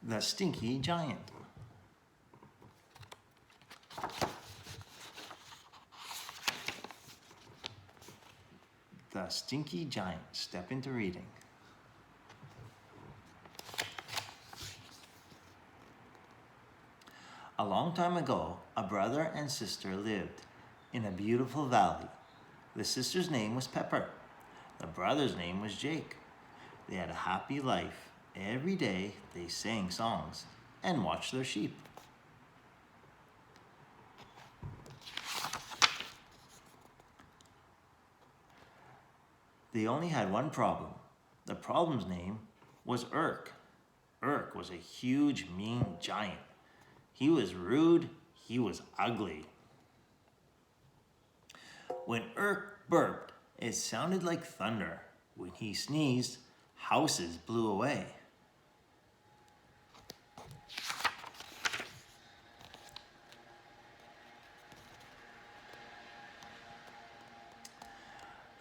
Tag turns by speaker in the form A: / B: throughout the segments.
A: The Stinky Giant. The Stinky Giant. Step into reading. A long time ago, a brother and sister lived in a beautiful valley. The sister's name was Pepper. The brother's name was Jake. They had a happy life. Every day they sang songs and watched their sheep. They only had one problem. The problem's name was Urk. Urk was a huge, mean giant. He was rude, he was ugly. When Urk burped, it sounded like thunder. When he sneezed, houses blew away.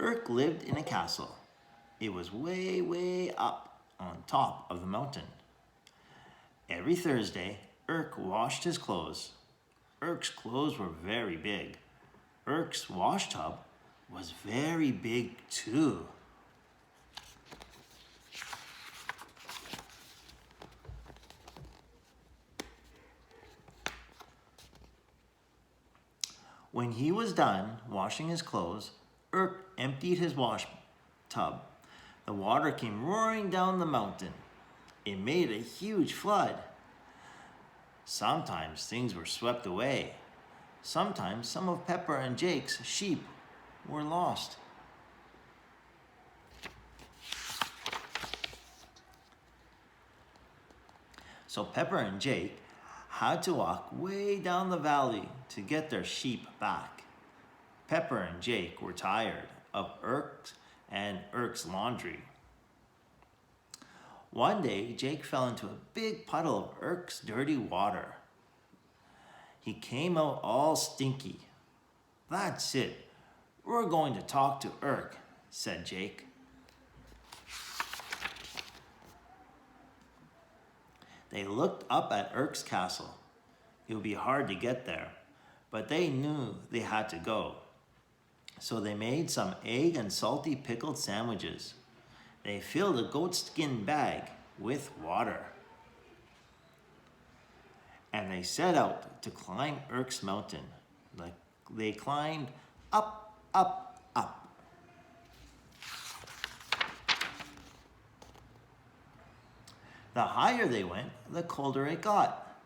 A: Urk lived in a castle. It was way, way up on top of the mountain. Every Thursday, Urk washed his clothes. Urk's clothes were very big. Urk's wash tub was very big too. When he was done washing his clothes, Urk emptied his wash tub. The water came roaring down the mountain. It made a huge flood. Sometimes things were swept away. Sometimes some of Pepper and Jake's sheep were lost. So Pepper and Jake had to walk way down the valley to get their sheep back. Pepper and Jake were tired of Urk's laundry. One day, Jake fell into a big puddle of Urk's dirty water. He came out all stinky. "That's it. We're going to talk to Urk," said Jake. They looked up at Urk's castle. It would be hard to get there, but they knew they had to go. So they made some egg and salty pickled sandwiches. They filled a goatskin bag with water. And they set out to climb Urk's mountain. They climbed up, up, up. The higher they went, the colder it got.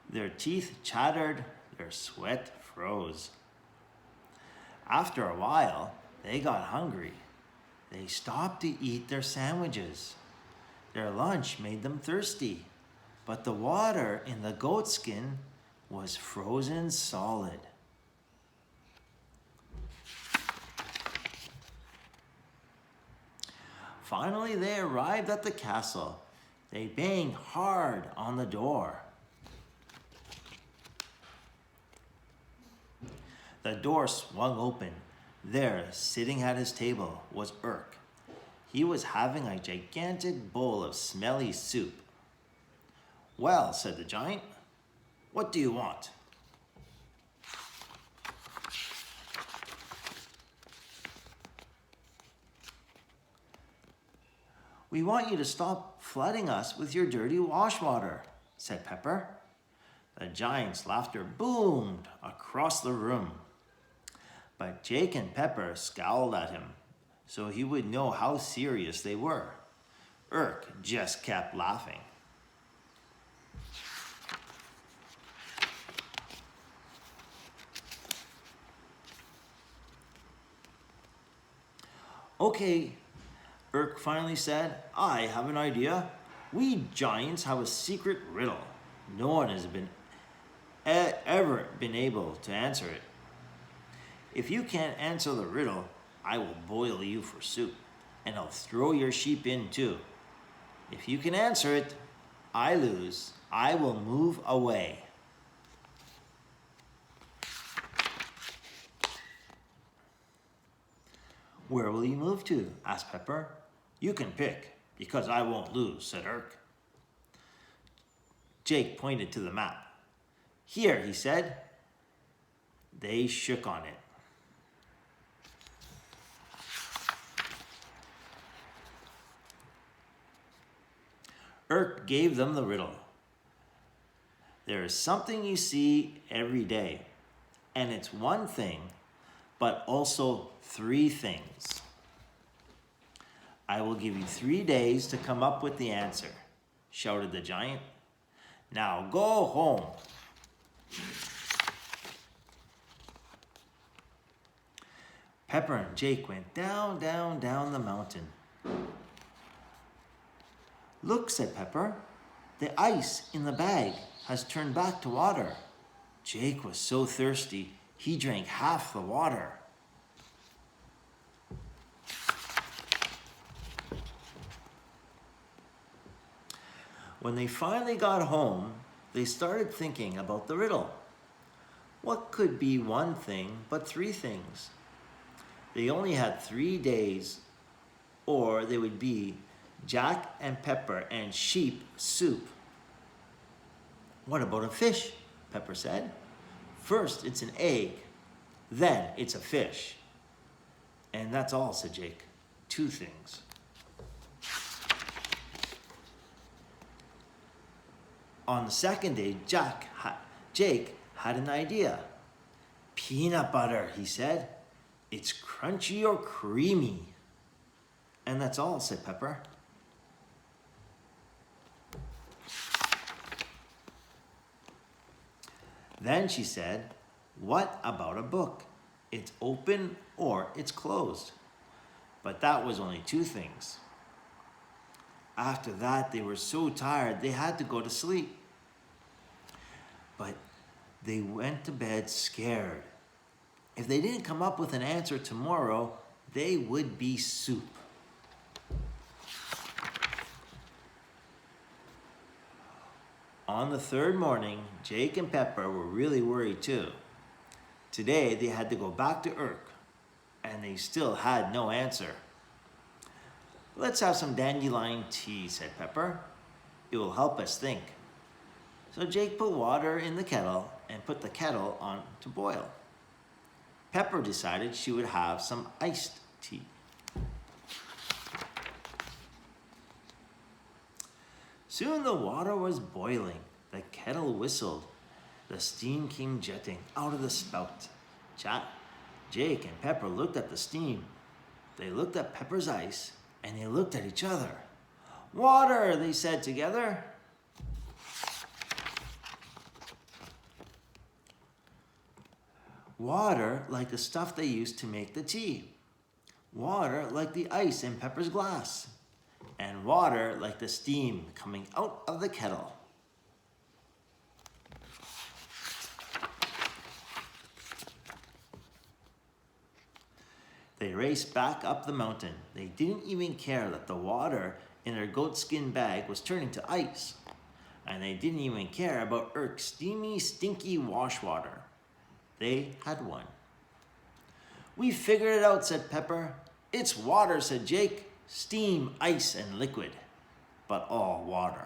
A: Their teeth chattered, their sweat froze. After a while, they got hungry. They stopped to eat their sandwiches. Their lunch made them thirsty, but the water in the goatskin was frozen solid. Finally, they arrived at the castle. They banged hard on the door. The door swung open. There, sitting at his table, was Urk. He was having a gigantic bowl of smelly soup. "Well," said the giant, "what do you want?" "We want you to stop flooding us with your dirty wash water," said Pepper. The giant's laughter boomed across the room. But Jake and Pepper scowled at him, so he would know how serious they were. Urk just kept laughing. "Okay," Urk finally said, "I have an idea. We giants have a secret riddle. No one has ever been able to answer it. If you can't answer the riddle, I will boil you for soup, and I'll throw your sheep in too. If you can answer it, I lose. I will move away." "Where will you move to?" asked Pepper. "You can pick, because I won't lose," said Urk. Jake pointed to the map. Here, he said. They shook on it. Urk gave them the riddle. There is something you see every day, and it's one thing, but also three things. I will give you 3 days to come up with the answer, shouted the giant. Now go home. Pepper and Jake went down, down, down the mountain. Look, said Pepper, the ice in the bag has turned back to water. Jake was so thirsty, he drank half the water. When they finally got home, they started thinking about the riddle. What could be one thing but three things? They only had 3 days, or they would be Jack and Pepper and sheep soup. What about a fish? Pepper said. First it's an egg, then it's a fish. And that's all, said Jake. 2 things. On the second day, Jake had an idea. Peanut butter, he said. It's crunchy or creamy. And that's all, said Pepper. Then she said, what about a book? It's open or it's closed. But that was only 2 things. After that, they were so tired, they had to go to sleep. But they went to bed scared. If they didn't come up with an answer tomorrow, they would be soup. On the 3rd morning, Jake and Pepper were really worried too. Today, they had to go back to Urk, and they still had no answer. Let's have some dandelion tea, said Pepper. It will help us think. So Jake put water in the kettle and put the kettle on to boil. Pepper decided she would have some iced tea. Soon the water was boiling. The kettle whistled. The steam came jetting out of the spout. Jake and Pepper looked at the steam. They looked at Pepper's ice, and they looked at each other. Water, they said together. Water like the stuff they used to make the tea. Water like the ice in Pepper's glass. And water like the steam coming out of the kettle. They raced back up the mountain. They didn't even care that the water in their goatskin bag was turning to ice. And they didn't even care about Urk's steamy, stinky wash water. They had won. We figured it out, said Pepper. It's water, said Jake. Steam, ice, and liquid, but all water.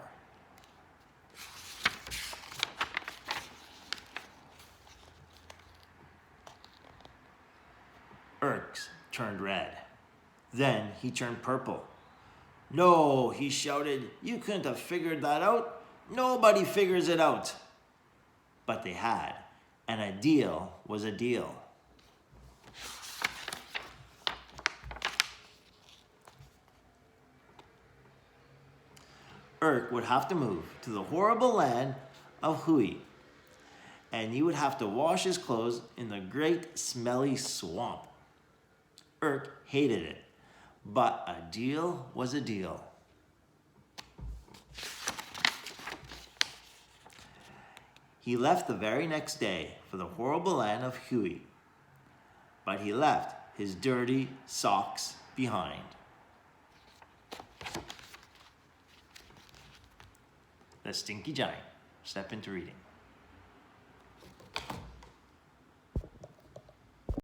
A: Urk turned red. Then he turned purple. No, he shouted, you couldn't have figured that out. Nobody figures it out. But they had, and a deal was a deal. Urk would have to move to the horrible land of Hui, and he would have to wash his clothes in the great smelly swamp. Urk hated it, but a deal was a deal. He left the very next day for the horrible land of Hui, but he left his dirty socks behind. The Stinky Giant. Step into reading.